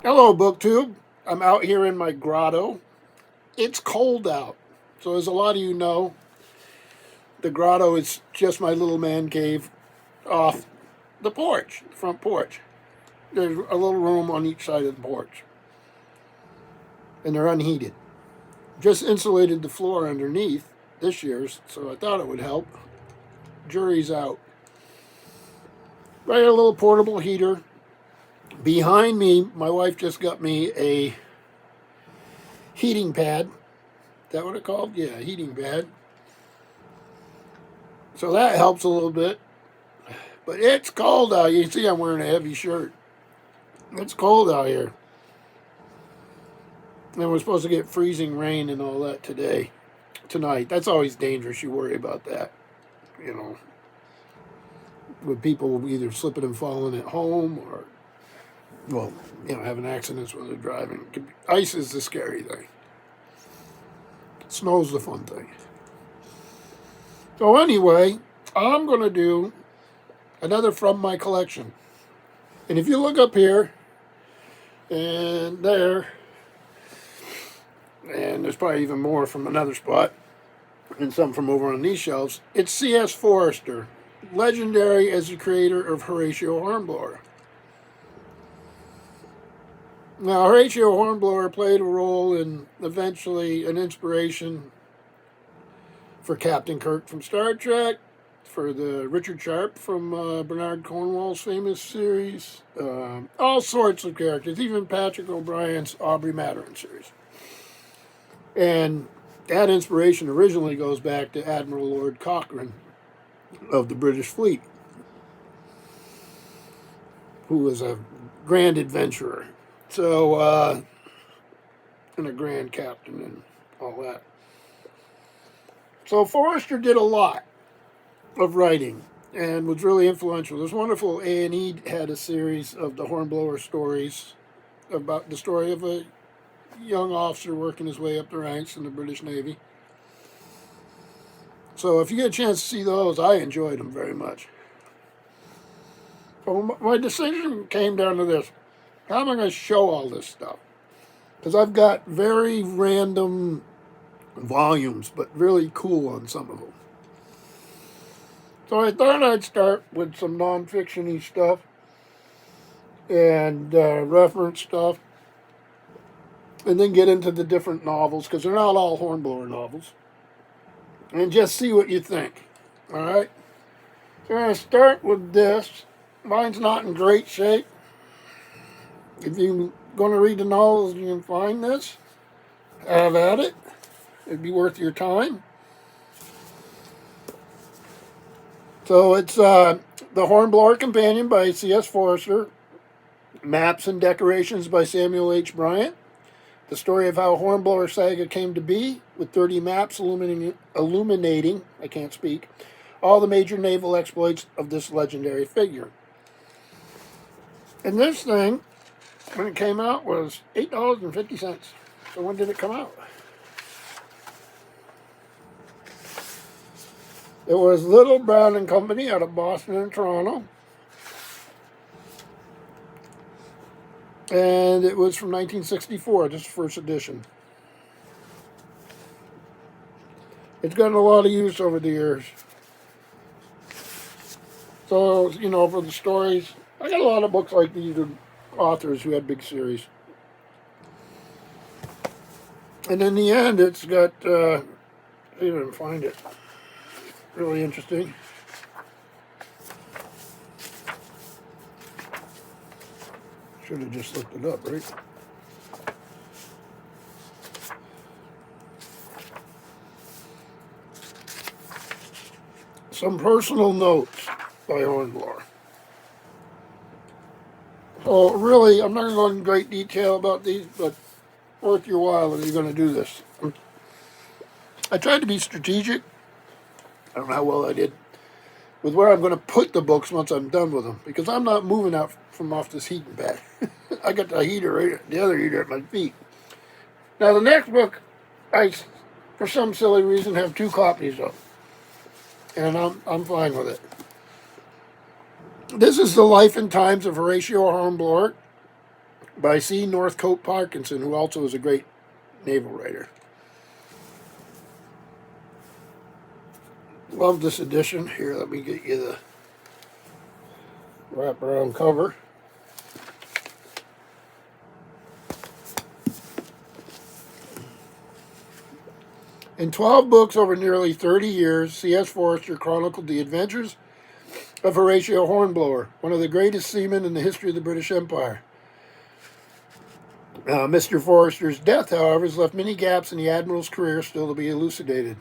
Hello, BookTube. I'm out here in my grotto. It's cold out. So, as a lot of you know, the grotto is just my little man cave off the porch, the front porch. There's a little room on each side of the porch, and they're unheated. Just insulated the floor underneath this year's, so I thought it would help. Jury's out. Right, a little portable heater. Behind me, my wife just got me a heating pad. Is that what it's called? Yeah, heating pad. So that helps a little bit. But it's cold out. You can see I'm wearing a heavy shirt. It's cold out here. And we're supposed to get freezing rain and all that tonight. That's always dangerous. You worry about that. You know, with people either slipping and falling at home or, well, having accidents when they're driving. Ice is the scary thing. Snow's the fun thing. So anyway, I'm going to do another from my collection. And if you look up here and there, and there's probably even more from another spot, and some from over on these shelves, it's C.S. Forester, legendary as the creator of Horatio Hornblower. Now, Horatio Hornblower played a role in eventually an inspiration for Captain Kirk from Star Trek, for the Richard Sharp from Bernard Cornwell's famous series, all sorts of characters, even Patrick O'Brien's Aubrey Maturin series. And that inspiration originally goes back to Admiral Lord Cochrane of the British fleet, who was a grand adventurer. So, and a grand captain and all that. So Forester did a lot of writing and was really influential. This wonderful A&E had a series of the Hornblower stories about the story of a young officer working his way up the ranks in the British Navy. So if you get a chance to see those, I enjoyed them very much. So my decision came down to this. How am I going to show all this stuff? Because I've got very random volumes, but really cool on some of them. So I thought I'd start with some non-fiction-y stuff and reference stuff, and then get into the different novels, because they're not all Hornblower novels, and just see what you think. All right? So I'm going to start with this. Mine's not in great shape. If you're going to read the novels and you can find this, have at it. It'd be worth your time. So it's The Hornblower Companion by C.S. Forester, Maps and Decorations by Samuel H. Bryant, the story of how Hornblower Saga came to be, with 30 maps illuminating, I can't speak, all the major naval exploits of this legendary figure. And this thing, when it came out, was $8.50. So when did it come out? It was Little Brown and Company out of Boston and Toronto. And it was from 1964, this first edition. It's gotten a lot of use over the years. So, for the stories, I got a lot of books like these with authors who had big series. And in the end, it's got, I didn't find it. Really interesting. Should have just looked it up, right? Some personal notes by Hornblower. So really, I'm not going to go into great detail about these, but worth your while if you're going to do this. I tried to be strategic. I don't know how well I did with where I'm going to put the books once I'm done with them, because I'm not moving out from off this heating pad. I got the heater the other heater at my feet. Now the next book, I, for some silly reason, have 2 copies of, and I'm fine with it. This is The Life and Times of Horatio Hornblower, by C. Northcote Parkinson, who also is a great naval writer. Love this edition. Here, let me get you the wraparound cover. In 12 books over nearly 30 years, C.S. Forester chronicled the adventures of Horatio Hornblower, one of the greatest seamen in the history of the British Empire. Mr. Forester's death, however, has left many gaps in the Admiral's career still to be elucidated.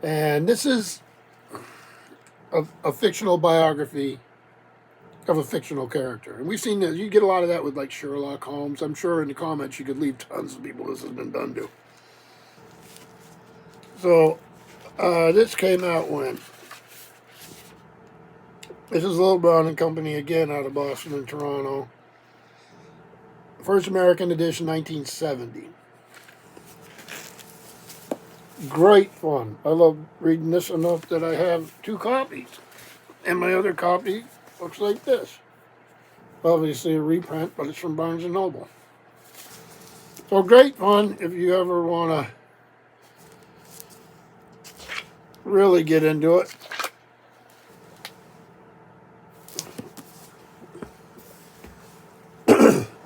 And this is a fictional biography of a fictional character. And we've seen that. You get a lot of that with like Sherlock Holmes. I'm sure in the comments you could leave tons of people this has been done to. So, this came out when? This is Little Brown and Company again out of Boston and Toronto. First American edition, 1970. Great fun. I love reading this enough that I have 2 copies. And my other copy looks like this. Obviously a reprint, but it's from Barnes & Noble. So great fun if you ever want to really get into it.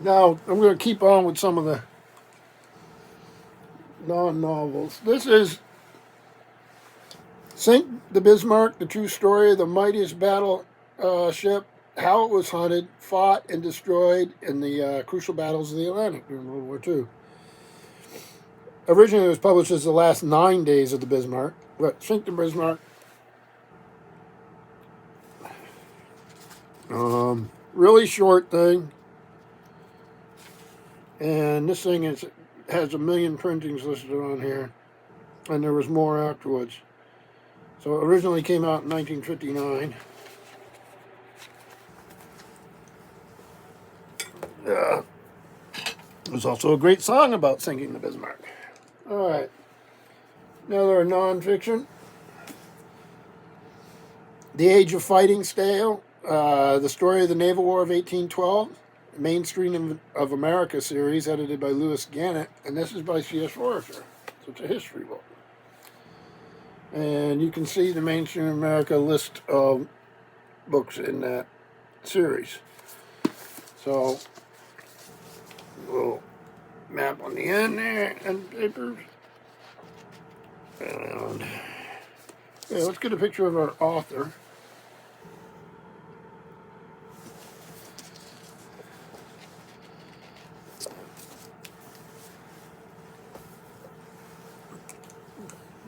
Now, I'm going to keep on with some of the non-novels. This is Sink the Bismarck, the true story of the mightiest battleship, how it was hunted, fought, and destroyed in the crucial battles of the Atlantic during World War II. Originally, it was published as The Last 9 Days of the Bismarck, but Sink the Bismarck. Really short thing. And this thing has 1 million printings listed on here. And there was more afterwards. So it originally came out in 1959. There's also a great song about sinking the Bismarck. All right. Another nonfiction. The Age of Fighting Stale. The Story of the Naval War of 1812. Mainstream of America series, edited by Lewis Gannett, and this is by C.S. Forester. So it's a history book. And you can see the Mainstream of America list of books in that series. So, a little map on the end there, and papers. And yeah, let's get a picture of our author.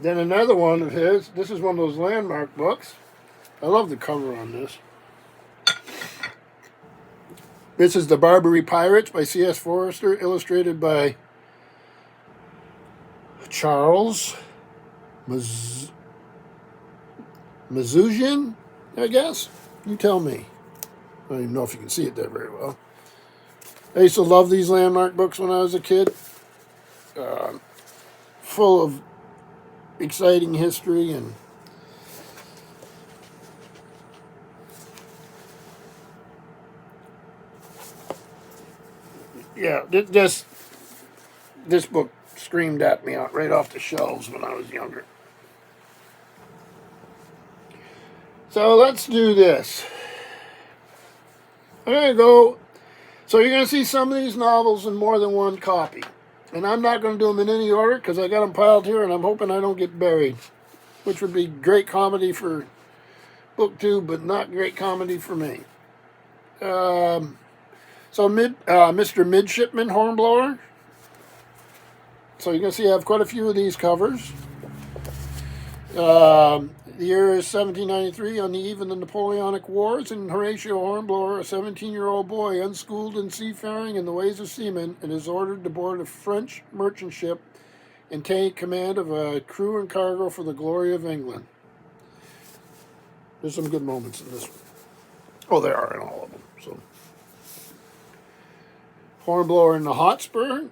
Then another one of his. This is one of those landmark books. I love the cover on this. This is The Barbary Pirates by C.S. Forester, illustrated by Charles Mazujian, I guess. You tell me. I don't even know if you can see it there very well. I used to love these landmark books when I was a kid. Full of exciting history and yeah, this book screamed at me out right off the shelves when I was younger. So let's do this. I'm gonna go. So you're gonna see some of these novels in more than one copy. And I'm not going to do them in any order because I got them piled here and I'm hoping I don't get buried. Which would be great comedy for book 2, but not great comedy for me. So Mr. Midshipman Hornblower. So you're going to see I have quite a few of these covers. The year is 1793, on the eve of the Napoleonic Wars, and Horatio Hornblower, a 17-year-old boy, unschooled in seafaring and the ways of seamen, and is ordered to board a French merchant ship and take command of a crew and cargo for the glory of England. There's some good moments in this one. Oh, there are in all of them. So, Hornblower and the Hotspur.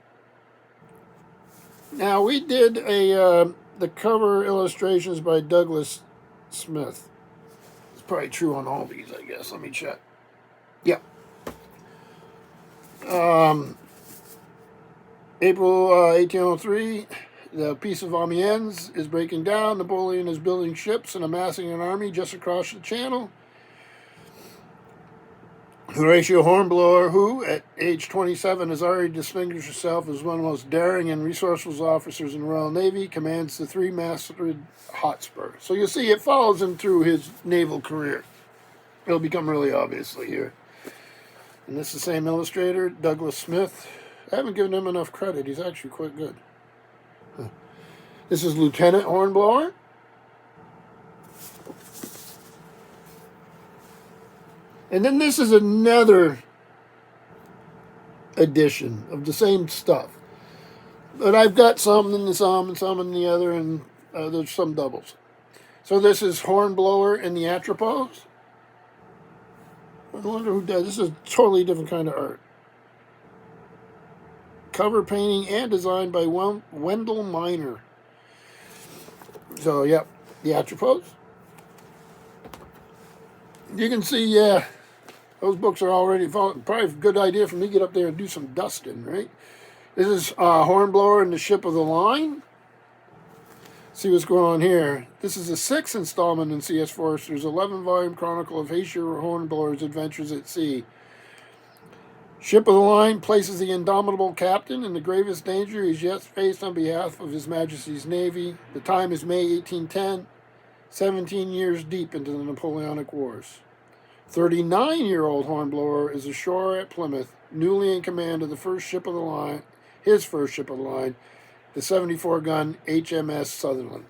Now, we did the cover illustrations by Douglas Smith. It's probably true on all these, I guess. Let me check. Yeah. April 1803, the Peace of Amiens is breaking down. Napoleon is building ships and amassing an army just across the channel. Horatio Hornblower, who at age 27 has already distinguished himself as one of the most daring and resourceful officers in the Royal Navy, commands the three-masted Hotspur. So you see, it follows him through his naval career. It'll become really obviously here. And this is the same illustrator, Douglas Smith. I haven't given him enough credit. He's actually quite good. This is Lieutenant Hornblower. And then this is another edition of the same stuff. But I've got some in the some and some in the other, and there's some doubles. So this is Hornblower in the Atropos. I wonder who does. This is a totally different kind of art. Cover painting and designed by Wendell Miner. So, yep, the Atropos. You can see, yeah, those books are already falling. Probably a good idea for me to get up there and do some dusting, right? This is Hornblower and the Ship of the Line. See what's going on here. This is the 6th installment in C.S. Forester's 11-volume chronicle of Horatio Hornblower's adventures at sea. Ship of the Line places the indomitable captain in the gravest danger he's yet faced on behalf of His Majesty's Navy. The time is May 1810, 17 years deep into the Napoleonic Wars. 39-year-old Hornblower is ashore at Plymouth, newly in command of the first ship of the line, his first ship of the line, the 74-gun HMS Sutherland.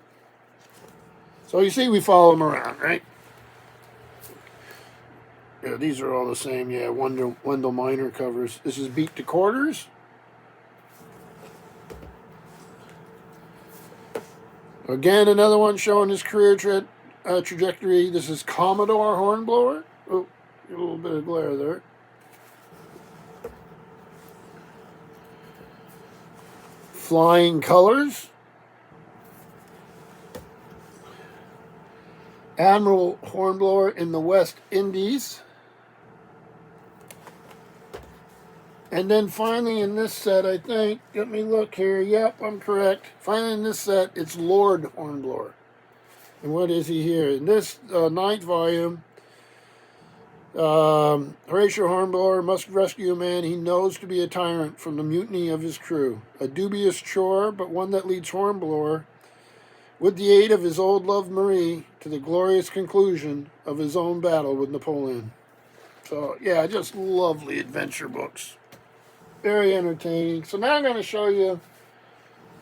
So you see, we follow him around, right? Yeah, these are all the same. Yeah, Wendell Miner covers. This is Beat to Quarters. Again, another one showing his career trajectory. This is Commodore Hornblower. Oh, a little bit of glare there. Flying Colors. Admiral Hornblower in the West Indies. And then finally in this set, I think, let me look here. Yep, I'm correct. Finally in this set, it's Lord Hornblower. And what is he here? In this 9th volume, Horatio Hornblower must rescue a man he knows to be a tyrant from the mutiny of his crew. A dubious chore, but one that leads Hornblower, with the aid of his old love Marie, to the glorious conclusion of his own battle with Napoleon. So, yeah, just lovely adventure books. Very entertaining. So now I'm going to show you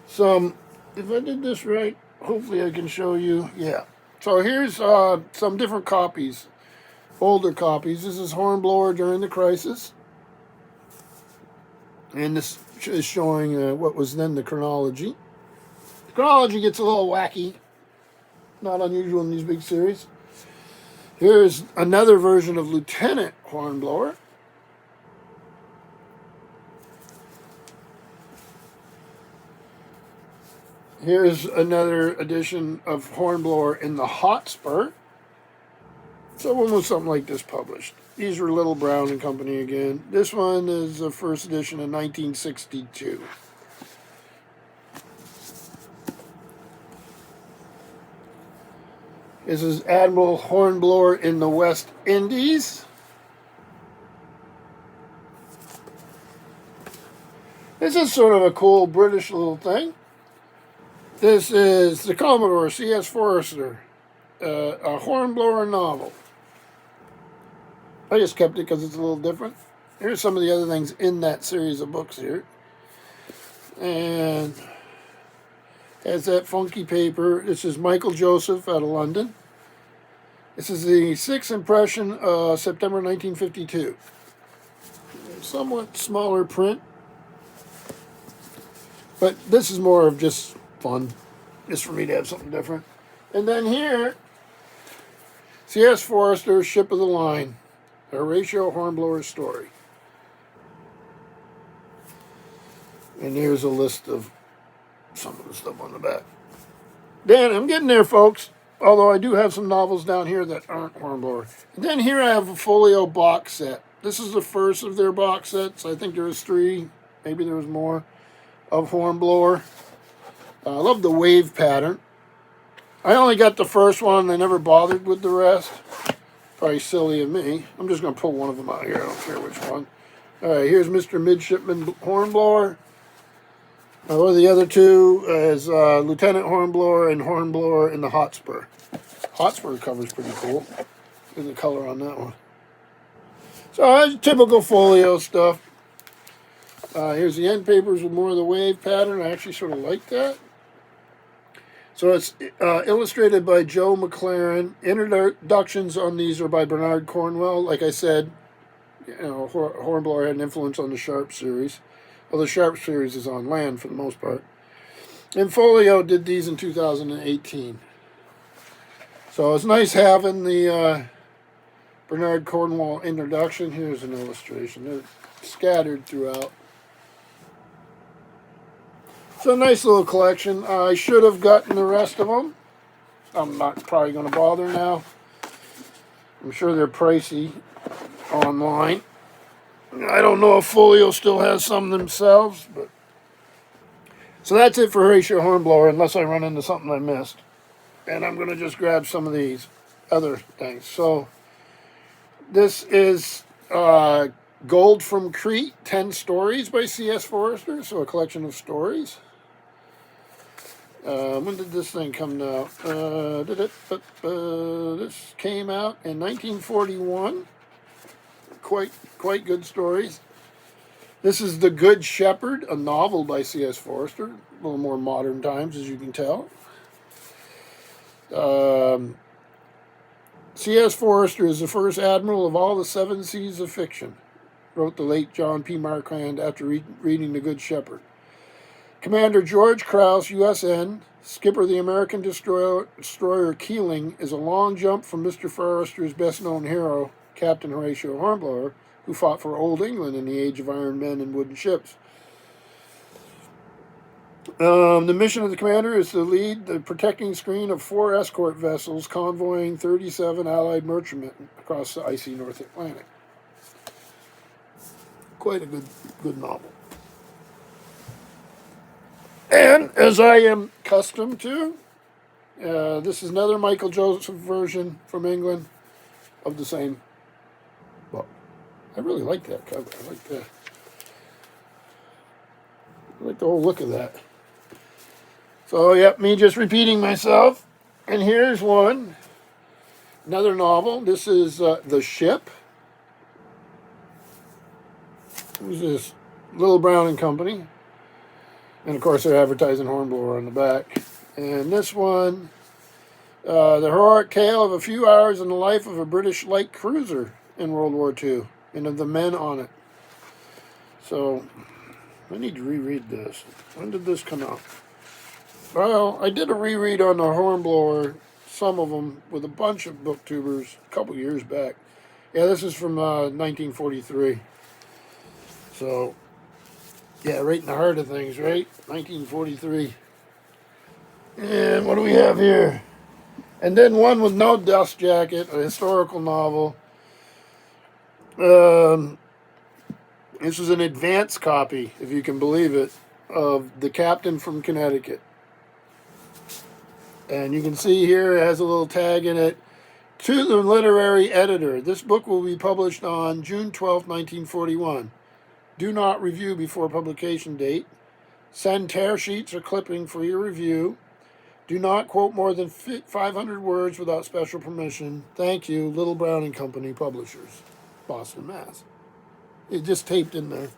some, if I did this right, hopefully I can show you, yeah. So here's some different copies, older copies. This is Hornblower during the crisis. And this is showing what was then the chronology. The chronology gets a little wacky. Not unusual in these big series. Here's another version of Lieutenant Hornblower. Here's another edition of Hornblower in the Hotspur. So when was something like this published? These were Little Brown and Company again. This one is the first edition in 1962. This is Admiral Hornblower in the West Indies. This is sort of a cool British little thing. This is the Commodore C.S. Forester, a Hornblower novel. I just kept it because it's a little different. Here's some of the other things in that series of books here. And has that funky paper. This is Michael Joseph out of London. This is the 6th impression of September 1952. Somewhat smaller print. But this is more of just fun, just for me to have something different. And then here, C.S. Forester, Ship of the Line, Horatio Hornblower's story. And here's a list of some of the stuff on the back. Dan, I'm getting there, folks. Although I do have some novels down here that aren't Hornblower. And then here I have a folio box set This is the first of their box sets. I think there was 3, maybe there was more, of Hornblower. I love the wave pattern. I only got the first one. I never bothered with the rest. Probably silly of me. I'm just going to pull one of them out here. I don't care which one. All right, here's Mr. Midshipman Hornblower. Or the other two is Lieutenant Hornblower and Hornblower in the Hotspur. Hotspur cover's pretty cool. Look at the color on that one. So that's typical folio stuff. Here's the end papers with more of the wave pattern. I actually sort of like that. So it's illustrated by Joe McLaren. Introductions on these are by Bernard Cornwell. Like I said, Hornblower had an influence on the Sharp series. Well, the Sharp series is on land for the most part. And Folio did these in 2018. So it's nice having the Bernard Cornwell introduction. Here's an illustration. They're scattered throughout. So a nice little collection. I should have gotten the rest of them. I'm not probably going to bother now. I'm sure they're pricey online. I don't know if Folio still has some themselves, but so that's it for Horatio Hornblower, unless I run into something I missed. And I'm going to just grab some of these other things. So this is Gold from Crete, 10 Stories by C.S. Forester, so a collection of stories. When did this thing come out? This came out in 1941. Quite good stories. This is The Good Shepherd, a novel by C.S. Forester. A little more modern times, as you can tell. C.S. Forester is the first admiral of all the 7 seas of fiction, wrote the late John P. Marquand after reading The Good Shepherd. Commander George Krause, USN, skipper of the American destroyer Keeling, is a long jump from Mr. Forester's best-known hero, Captain Horatio Hornblower, who fought for Old England in the age of iron men and wooden ships. The mission of the commander is to lead the protecting screen of 4 escort vessels convoying 37 Allied merchantmen across the icy North Atlantic. Quite a good novel. And as I am accustomed to, this is another Michael Joseph version from England of the same book. I really like that cover. I like the whole look of that. So, yep, me just repeating myself. And here's one. Another novel. This is The Ship. Who's this? Little Brown and Company. And, of course, they're advertising Hornblower on the back. And this one, the heroic tale of a few hours in the life of a British light cruiser in World War II and of the men on it. So, I need to reread this. When did this come out? Well, I did a reread on the Hornblower, some of them, with a bunch of booktubers a couple years back. Yeah, this is from 1943. So, yeah, right in the heart of things, right? 1943. And what do we have here? And then one with no dust jacket, a historical novel. This is an advance copy, if you can believe it, of The Captain from Connecticut. And you can see here it has a little tag in it. To the literary editor, this book will be published on June 12, 1941. Do not review before publication date. Send tear sheets or clipping for your review. Do not quote more than 500 words without special permission. Thank you, Little Brown and Company, publishers, Boston, Mass. It just taped in there.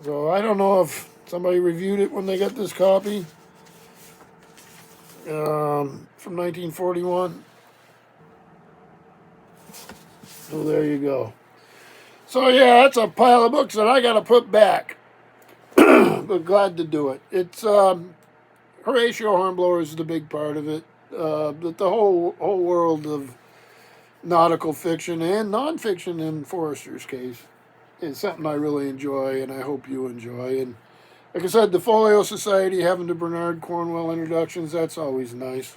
So I don't know if somebody reviewed it when they got this copy. From 1941. So there you go. So yeah, that's a pile of books that I got to put back. But glad to do it. It's Horatio Hornblower is the big part of it. But the whole world of nautical fiction and nonfiction in Forester's case is something I really enjoy, and I hope you enjoy. And like I said, the Folio Society having the Bernard Cornwell introductions, that's always nice.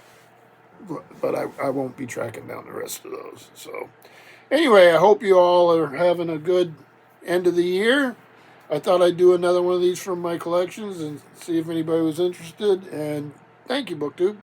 But I won't be tracking down the rest of those. So Anyway, I hope you all are having a good end of the year. I thought I'd do another one of these from my collections and see if anybody was interested. And thank you, BookTube.